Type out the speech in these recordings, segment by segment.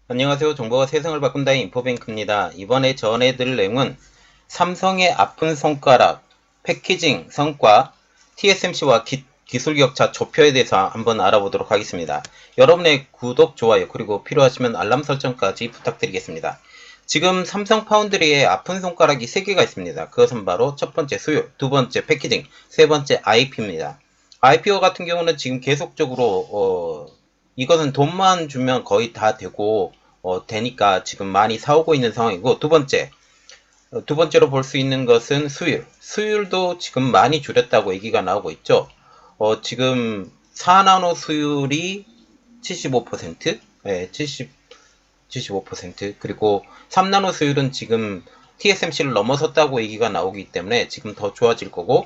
안녕하세요. 정보가 세상을 바꾼다의 인포뱅크입니다. 이번에 전해드릴 내용은 삼성의 아픈 손가락, 패키징 성과, TSMC와 기술 격차 좁혀에 대해서 한번 알아보도록 하겠습니다. 여러분의 구독, 좋아요, 그리고 필요하시면 알람 설정까지 부탁드리겠습니다. 지금 삼성 파운드리에 아픈 손가락이 3개가 있습니다. 그것은 바로 첫 번째 수율, 두 번째 패키징, 세 번째 IP입니다. IPO 같은 경우는 지금 계속적으로 이것은 돈만 주면 거의 다 되고 되니까 지금 많이 사오고 있는 상황이고, 두 번째로 볼 수 있는 것은 수율도 지금 많이 줄였다고 얘기가 나오고 있죠. 지금 4나노 수율이 75%, 네, 75%, 그리고 3나노 수율은 지금 TSMC를 넘어섰다고 얘기가 나오기 때문에 지금 더 좋아질 거고,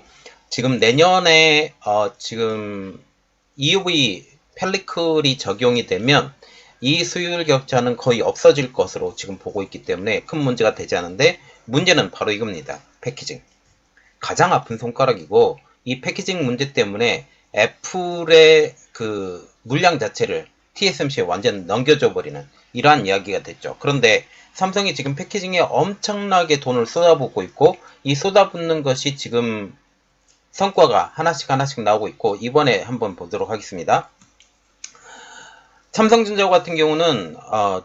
지금 내년에 지금 EUV 펠리클이 적용이 되면 이 수율 격차는 거의 없어질 것으로 지금 보고 있기 때문에 큰 문제가 되지 않은데, 문제는 바로 이겁니다. 패키징. 가장 아픈 손가락이고, 이 패키징 문제 때문에 애플의 그 물량 자체를 TSMC에 완전 넘겨줘 버리는 이러한 이야기가 됐죠. 그런데 삼성이 지금 패키징에 엄청나게 돈을 쏟아붓고 있고, 이 쏟아붓는 것이 지금 성과가 하나씩 나오고 있고, 이번에 한번 보도록 하겠습니다. 삼성전자 같은 경우는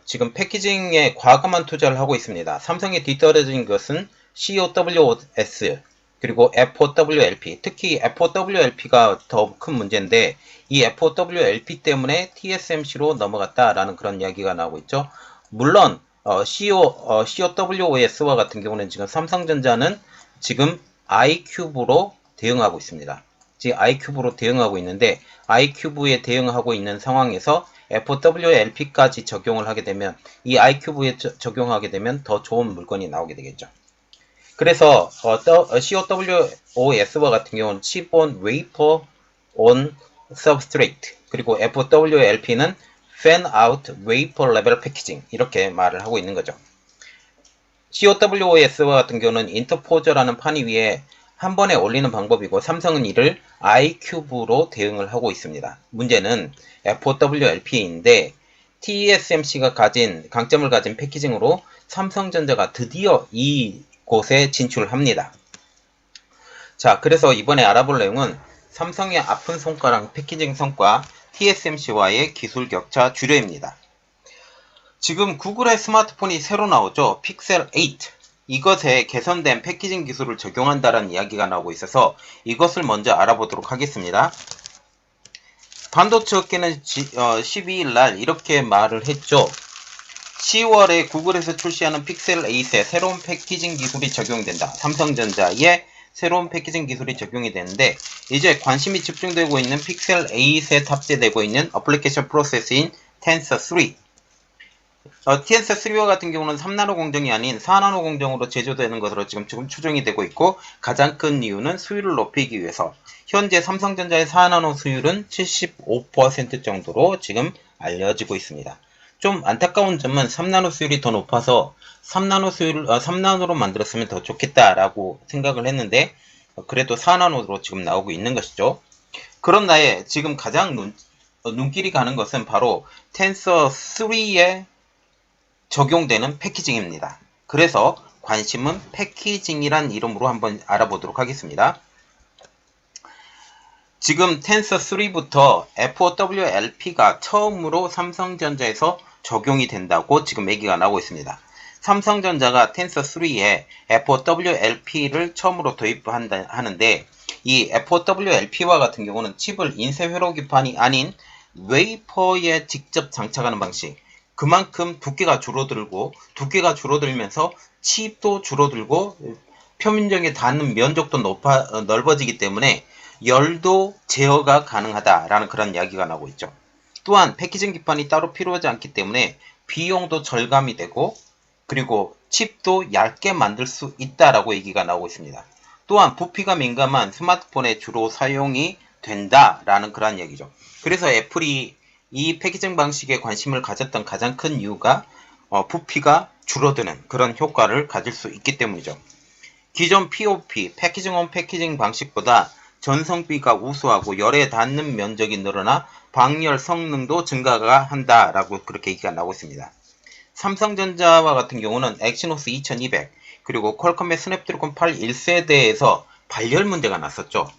지금 패키징에 과감한 투자를 하고 있습니다. 삼성에 뒤떨어진 것은 COWS 그리고 FOWLP, 특히 FOWLP가 더 큰 문제인데, 이 FOWLP 때문에 TSMC로 넘어갔다라는 그런 이야기가 나오고 있죠. 물론 COWOS와 같은 경우는 지금 삼성전자는 지금 iCube로 대응하고 있습니다. 지금 iCube로 대응하고 있는데, iCube에 대응하고 있는 상황에서 FWLP까지 적용을 하게 되면, 이 iCube에 적용하게 되면 더 좋은 물건이 나오게 되겠죠. 그래서 COWOS와 같은 경우는 Chip on Wafer on Substrate, 그리고 FWLP는 Fan Out Wafer Level Packaging, 이렇게 말을 하고 있는 거죠. COWOS와 같은 경우는 인터포저라는 판이 위에 한 번에 올리는 방법이고, 삼성은 이를 iCube로 대응을 하고 있습니다. 문제는 FWLP인데 TSMC가 가진 강점을 가진 패키징으로 삼성전자가 드디어 이곳에 진출합니다. 자, 그래서 이번에 알아볼 내용은 삼성의 아픈 손가락 패키징 성과, TSMC와의 기술 격차 줄여입니다. 지금 구글의 스마트폰이 새로 나오죠. 픽셀 8. 이것에 개선된 패키징 기술을 적용한다는 이야기가 나오고 있어서 이것을 먼저 알아보도록 하겠습니다. 반도체 업계는 12일 날 이렇게 말을 했죠. 10월에 구글에서 출시하는 픽셀 8에 새로운 패키징 기술이 적용된다. 삼성전자의 새로운 패키징 기술이 적용이 되는데, 이제 관심이 집중되고 있는 픽셀 8에 탑재되고 있는 어플리케이션 프로세스인 텐서 3. TNC 3와 같은 경우는 3나노 공정이 아닌 4나노 공정으로 제조되는 것으로 지금 추정이 되고 있고, 가장 큰 이유는 수율을 높이기 위해서. 현재 삼성전자의 4나노 수율은 75% 정도로 지금 알려지고 있습니다. 좀 안타까운 점은 3나노 수율이 더 높아서 3나노로 만들었으면 더 좋겠다라고 생각을 했는데, 그래도 4나노로 지금 나오고 있는 것이죠. 그런 나에 지금 가장 눈길이 가는 것은 바로 텐서 3의 적용되는 패키징입니다. 그래서 관심은 패키징이란 이름으로 한번 알아보도록 하겠습니다. 지금 텐서 3부터 FOWLP가 처음으로 삼성전자에서 적용이 된다고 지금 얘기가 나오고 있습니다. 삼성전자가 텐서 3에 FOWLP를 처음으로 도입하는데, 이 FOWLP와 같은 경우는 칩을 인쇄 회로기판이 아닌 웨이퍼에 직접 장착하는 방식, 그만큼 두께가 줄어들면서 칩도 줄어들고 표면적에 닿는 면적도 넓어지기 때문에 열도 제어가 가능하다라는 그런 이야기가 나오고 있죠. 또한 패키징 기판이 따로 필요하지 않기 때문에 비용도 절감이 되고, 그리고 칩도 얇게 만들 수 있다라고 얘기가 나오고 있습니다. 또한 부피가 민감한 스마트폰에 주로 사용이 된다라는 그런 얘기죠. 그래서 애플이 이 패키징 방식에 관심을 가졌던 가장 큰 이유가 부피가 줄어드는 그런 효과를 가질 수 있기 때문이죠. 기존 POP, 패키징 온 패키징 방식보다 전성비가 우수하고 열에 닿는 면적이 늘어나 방열 성능도 증가가 한다라고 그렇게 얘기가 나오고 있습니다. 삼성전자와 같은 경우는 엑시노스 2200 그리고 퀄컴의 스냅드래곤 8 1세대에서 발열 문제가 났었죠.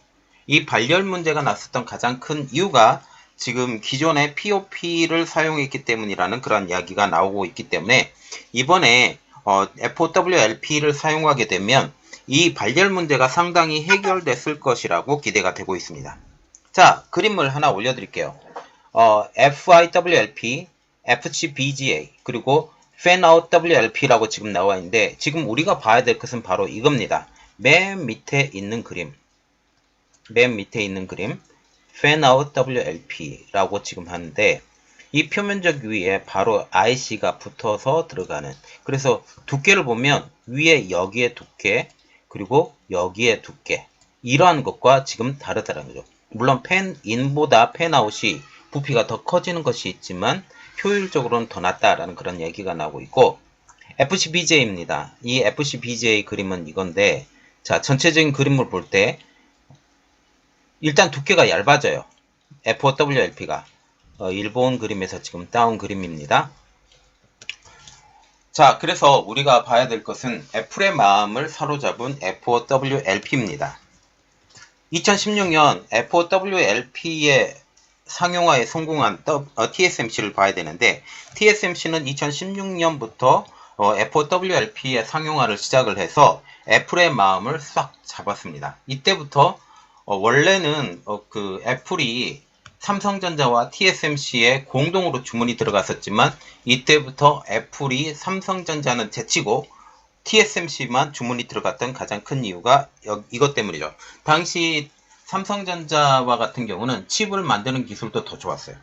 이 발열 문제가 났었던 가장 큰 이유가 지금 기존의 POP를 사용했기 때문이라는 그런 이야기가 나오고 있기 때문에 이번에 FOWLP를 사용하게 되면 이 발열 문제가 상당히 해결됐을 것이라고 기대가 되고 있습니다. 자, 그림을 하나 올려드릴게요. FIWLP, FCBGA, 그리고 Fanout WLP라고 지금 나와 있는데 지금 우리가 봐야 될 것은 바로 이겁니다. 맨 밑에 있는 그림. Fanout WLP라고 지금 하는데 이 표면적 위에 바로 IC가 붙어서 들어가는, 그래서 두께를 보면 위에 여기에 두께 그리고 여기에 두께, 이러한 것과 지금 다르다는 거죠. 물론 팬인보다 팬아웃이 부피가 더 커지는 것이 있지만 효율적으로는 더 낫다라는 그런 얘기가 나오고 있고, FCBJ입니다. 이 FCBJ 그림은 이건데, 자, 전체적인 그림을 볼 때 일단 두께가 얇아져요. FOWLP가 일본 그림에서 지금 따온 그림입니다. 자, 그래서 우리가 봐야 될 것은 애플의 마음을 사로잡은 FOWLP입니다. 2016년 FOWLP의 상용화에 성공한 TSMC를 봐야 되는데, TSMC는 2016년부터 FOWLP의 상용화를 시작을 해서 애플의 마음을 싹 잡았습니다. 이때부터 원래는 그 애플이 삼성전자와 TSMC에 공동으로 주문이 들어갔었지만 이때부터 애플이 삼성전자는 제치고 TSMC만 주문이 들어갔던 가장 큰 이유가 이것 때문이죠. 당시 삼성전자와 같은 경우는 칩을 만드는 기술도 더 좋았어요.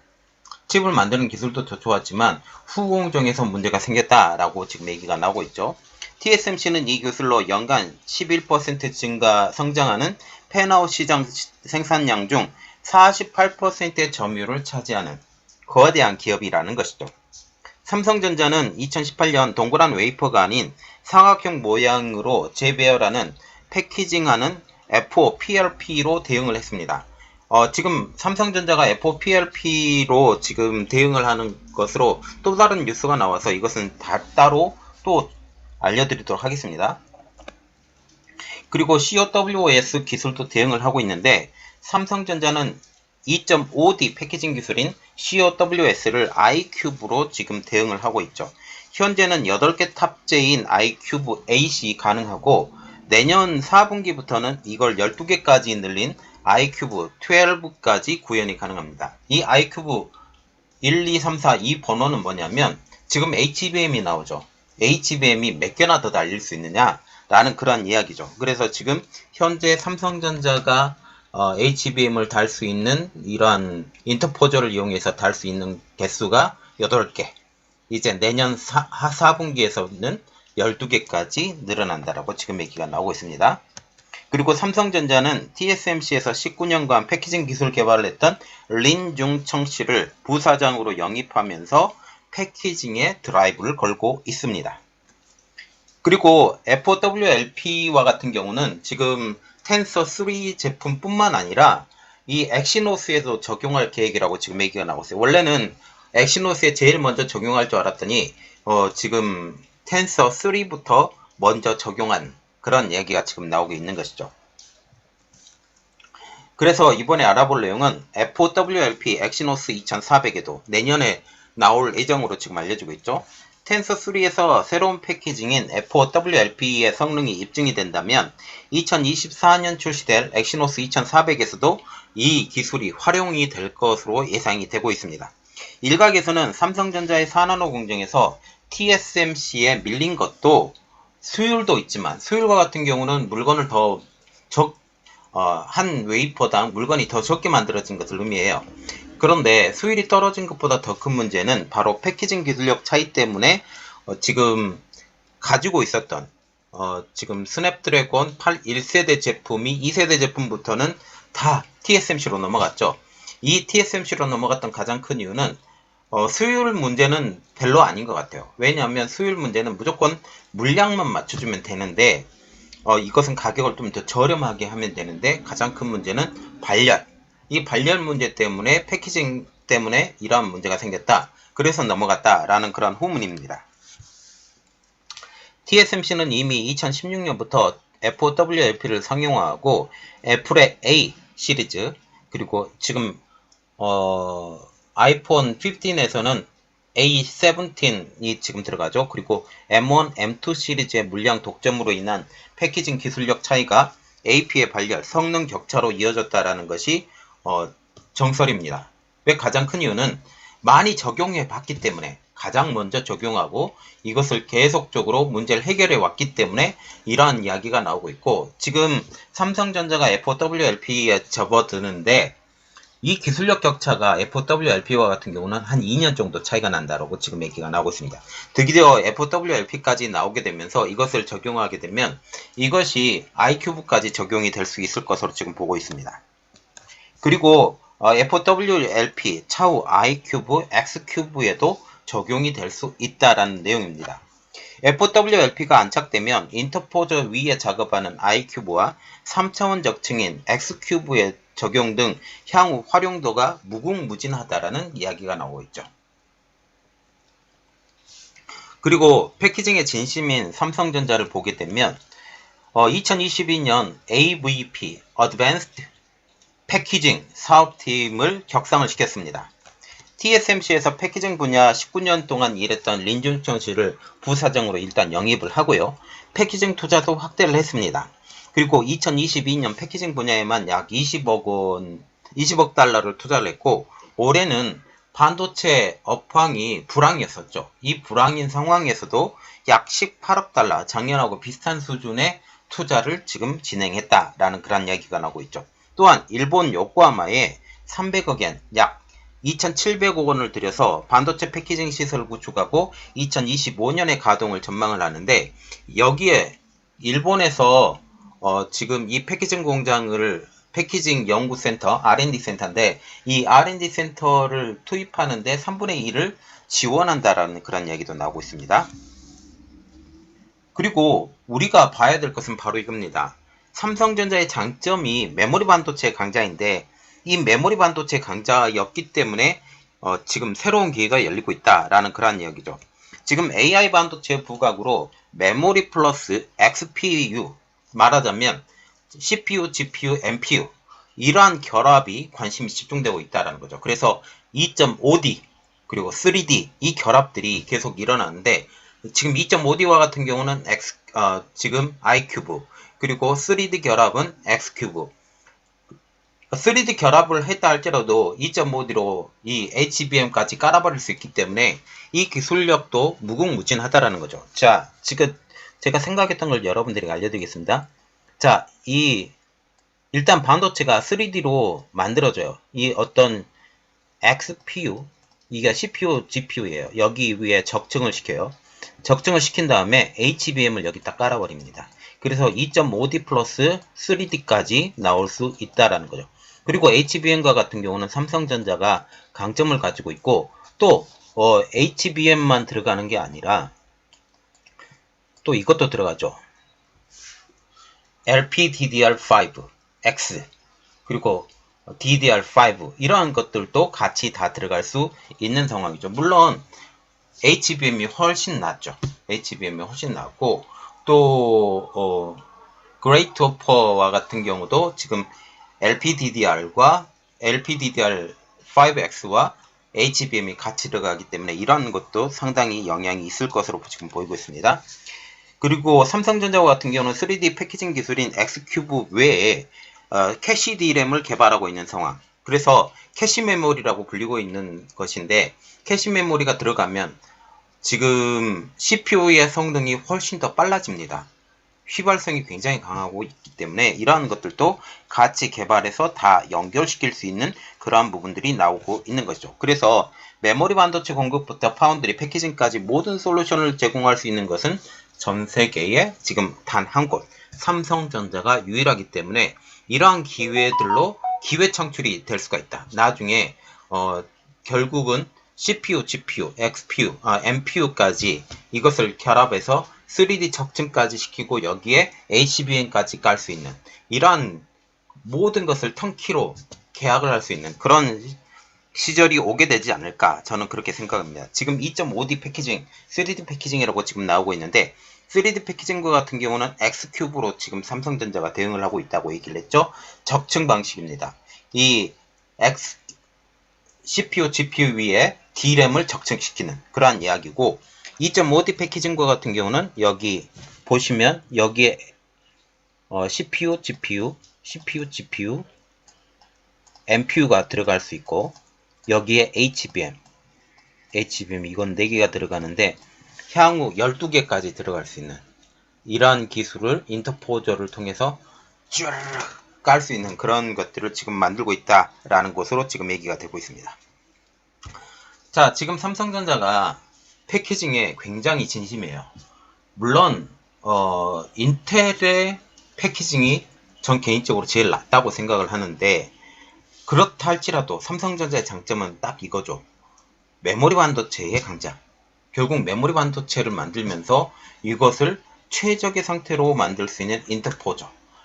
칩을 만드는 기술도 더 좋았지만 후공정에서 문제가 생겼다라고 지금 얘기가 나오고 있죠. TSMC는 이 기술로 연간 11% 증가 성장하는 팬아웃 시장 생산량 중 48%의 점유율을 차지하는 거대한 기업이라는 것이죠. 삼성전자는 2018년 동그란 웨이퍼가 아닌 사각형 모양으로 재배열하는 패키징하는 FOPLP로 대응을 했습니다. 지금 삼성전자가 FOPLP로 지금 대응을 하는 것으로 또 다른 뉴스가 나와서 이것은 따로 또 알려드리도록 하겠습니다. 그리고 COWS 기술도 대응을 하고 있는데, 삼성전자는 2.5D 패키징 기술인 COWS를 iCube로 지금 대응을 하고 있죠. 현재는 8개 탑재인 iCube 8이 가능하고 내년 4분기부터는 이걸 12개까지 늘린 iCube 12까지 구현이 가능합니다. 이 iCube 1, 2, 3, 4 이 번호는 뭐냐면 지금 HBM이 나오죠. HBM이 몇 개나 더 달릴 수 있느냐 라는 그런 이야기죠. 그래서 지금 현재 삼성전자가 HBM을 달 수 있는 이러한 인터포저를 이용해서 달 수 있는 개수가 8개. 이제 내년 4분기에서는 12개까지 늘어난다라고 지금 얘기가 나오고 있습니다. 그리고 삼성전자는 TSMC에서 19년간 패키징 기술 개발을 했던 린중청 씨를 부사장으로 영입하면서 패키징에 드라이브를 걸고 있습니다. 그리고 FOWLP와 같은 경우는 지금 텐서 3 제품뿐만 아니라 이 엑시노스에도 적용할 계획이라고 지금 얘기가 나오고 있어요. 원래는 엑시노스에 제일 먼저 적용할 줄 알았더니 지금 텐서 3부터 먼저 적용한 그런 얘기가 지금 나오고 있는 것이죠. 그래서 이번에 알아볼 내용은 FOWLP 엑시노스 2400에도 내년에 나올 예정으로 지금 알려지고 있죠. 텐서3에서 새로운 패키징인 FOWLP의 성능이 입증이 된다면 2024년 출시될 엑시노스 2400에서도 이 기술이 활용이 될 것으로 예상이 되고 있습니다. 일각에서는 삼성전자의 4나노 공정에서 TSMC에 밀린 것도 수율도 있지만, 수율과 같은 경우는 물건을 한 웨이퍼당 물건이 더 적게 만들어진 것을 의미해요. 그런데 수율이 떨어진 것보다 더 큰 문제는 바로 패키징 기술력 차이 때문에 지금 가지고 있었던 지금 스냅드래곤 8 1세대 제품이 2세대 제품부터는 다 TSMC로 넘어갔죠. 이 TSMC로 넘어갔던 가장 큰 이유는 수율 문제는 별로 아닌 것 같아요. 왜냐하면 수율 문제는 무조건 물량만 맞춰주면 되는데 이것은 가격을 좀 더 저렴하게 하면 되는데, 가장 큰 문제는 발열. 이 발열 문제 때문에 패키징 때문에 이러한 문제가 생겼다. 그래서 넘어갔다라는 그런 후문입니다. TSMC는 이미 2016년부터 FOWLP를 상용화하고 애플의 A 시리즈, 그리고 지금 아이폰 15에서는 A17이 지금 들어가죠. 그리고 M1, M2 시리즈의 물량 독점으로 인한 패키징 기술력 차이가 AP의 발열, 성능 격차로 이어졌다라는 것이 정설입니다. 왜? 가장 큰 이유는 많이 적용해 봤기 때문에, 가장 먼저 적용하고 이것을 계속적으로 문제를 해결해 왔기 때문에 이러한 이야기가 나오고 있고, 지금 삼성전자가 FOWLP에 접어드는데 이 기술력 격차가 FOWLP와 같은 경우는 한 2년 정도 차이가 난다라고 지금 얘기가 나오고 있습니다. 드디어 FOWLP까지 나오게 되면서 이것을 적용하게 되면 이것이 iCube까지 적용이 될 수 있을 것으로 지금 보고 있습니다. 그리고 FOWLP 차후 iCube, Xcube에도 적용이 될 수 있다라는 내용입니다. FOWLP가 안착되면 인터포저 위에 작업하는 iCube와 3차원적 층인 Xcube의 적용 등 향후 활용도가 무궁무진하다라는 이야기가 나오고 있죠. 그리고 패키징의 진심인 삼성전자를 보게 되면 2022년 AVP Advanced 패키징 사업팀을 격상을 시켰습니다. TSMC에서 패키징 분야 19년 동안 일했던 린준청 씨를 부사장으로 일단 영입을 하고요. 패키징 투자도 확대를 했습니다. 그리고 2022년 패키징 분야에만 약 20억 달러를 투자를 했고, 올해는 반도체 업황이 불황이었었죠. 이 불황인 상황에서도 약 18억 달러, 작년하고 비슷한 수준의 투자를 지금 진행했다라는 그런 이야기가 나오고 있죠. 또한 일본 요코하마에 300억엔, 약 2,700억 원을 들여서 반도체 패키징 시설을 구축하고 2025년에 가동을 전망을 하는데, 여기에 일본에서 지금 이 패키징 공장을, 패키징 연구센터, R&D 센터인데, 이 R&D 센터를 투입하는데 3분의 1을 지원한다라는 그런 이야기도 나오고 있습니다. 그리고 우리가 봐야 될 것은 바로 이겁니다. 삼성전자의 장점이 메모리 반도체 강자인데, 이 메모리 반도체 강자였기 때문에 지금 새로운 기회가 열리고 있다라는 그런 이야기죠. 지금 AI 반도체 부각으로 메모리 플러스 XPU, 말하자면 CPU, GPU, NPU, 이러한 결합이 관심이 집중되고 있다는 거죠. 그래서 2.5D 그리고 3D 이 결합들이 계속 일어나는데, 지금 2.5D와 같은 경우는 지금 iCube, 그리고 3D 결합은 X큐브. 3D 결합을 했다 할지라도 2.5D로 이 HBM까지 깔아버릴 수 있기 때문에 이 기술력도 무궁무진하다라는 거죠. 자, 지금 제가 생각했던 걸 여러분들에게 알려드리겠습니다. 자, 일단 반도체가 3D로 만들어져요. 이 어떤 XPU, 이게 CPU, GPU예요. 여기 위에 적층을 시켜요. 적층을 시킨 다음에 HBM을 여기다 깔아버립니다. 그래서 2.5D 플러스 3D까지 나올 수 있다라는 거죠. 그리고 HBM과 같은 경우는 삼성전자가 강점을 가지고 있고, 또 HBM만 들어가는 게 아니라 또 이것도 들어가죠. LPDDR5, X, 그리고 DDR5 이러한 것들도 같이 다 들어갈 수 있는 상황이죠. 물론 HBM이 훨씬 낫죠. HBM이 훨씬 낫고, 또 그레이트 호퍼와 같은 경우도 지금 LPDDR과 LPDDR5X와 HBM이 같이 들어가기 때문에 이런 것도 상당히 영향이 있을 것으로 지금 보이고 있습니다. 그리고 삼성전자와 같은 경우는 3D 패키징 기술인 X큐브 외에 캐시 D램을 개발하고 있는 상황. 그래서 캐시 메모리라고 불리고 있는 것인데, 캐시 메모리가 들어가면 지금 CPU의 성능이 훨씬 더 빨라집니다. 휘발성이 굉장히 강하고 있기 때문에 이러한 것들도 같이 개발해서 다 연결시킬 수 있는 그러한 부분들이 나오고 있는 것이죠. 그래서 메모리 반도체 공급부터 파운드리, 패키징까지 모든 솔루션을 제공할 수 있는 것은 전 세계에 지금 단 한 곳, 삼성전자가 유일하기 때문에 이러한 기회들로 기회 창출이 될 수가 있다. 나중에 결국은 CPU, GPU, XPU, NPU까지 이것을 결합해서 3D 적층까지 시키고 여기에 HBM까지 깔 수 있는, 이러한 모든 것을 턴키로 계약을 할 수 있는 그런 시절이 오게 되지 않을까 저는 그렇게 생각합니다. 지금 2.5D 패키징, 3D 패키징이라고 지금 나오고 있는데 3D 패키징과 같은 경우는 X큐브로 지금 삼성전자가 대응을 하고 있다고 얘기를 했죠. 적층 방식입니다. 이 X CPU, GPU 위에 D램을 적층시키는 그러한 이야기고 2.5D 패키징과 같은 경우는 여기 보시면 여기에 CPU, GPU, NPU가 들어갈 수 있고 여기에 HBM 이건 4개가 들어가는데 향후 12개까지 들어갈 수 있는 이러한 기술을 인터포저를 통해서 쭉 깔 수 있는 그런 것들을 지금 만들고 있다라는 것으로 지금 얘기가 되고 있습니다. 자, 지금 삼성전자가 패키징에 굉장히 진심이에요. 물론 인텔의 패키징이 전 개인적으로 제일 낫다고 생각을 하는데 그렇다 할지라도 삼성전자의 장점은 딱 이거죠. 메모리 반도체의 강자. 결국 메모리 반도체를 만들면서 이것을 최적의 상태로 만들 수 있는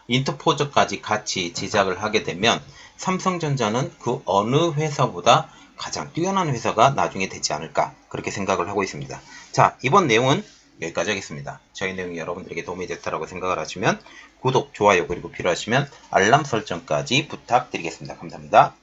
인터포저까지 같이 제작을 하게 되면 삼성전자는 그 어느 회사보다 가장 뛰어난 회사가 나중에 되지 않을까 그렇게 생각을 하고 있습니다. 자, 이번 내용은 여기까지 하겠습니다. 저희 내용이 여러분들에게 도움이 됐다고 생각을 하시면 구독, 좋아요 그리고 필요하시면 알람 설정까지 부탁드리겠습니다. 감사합니다.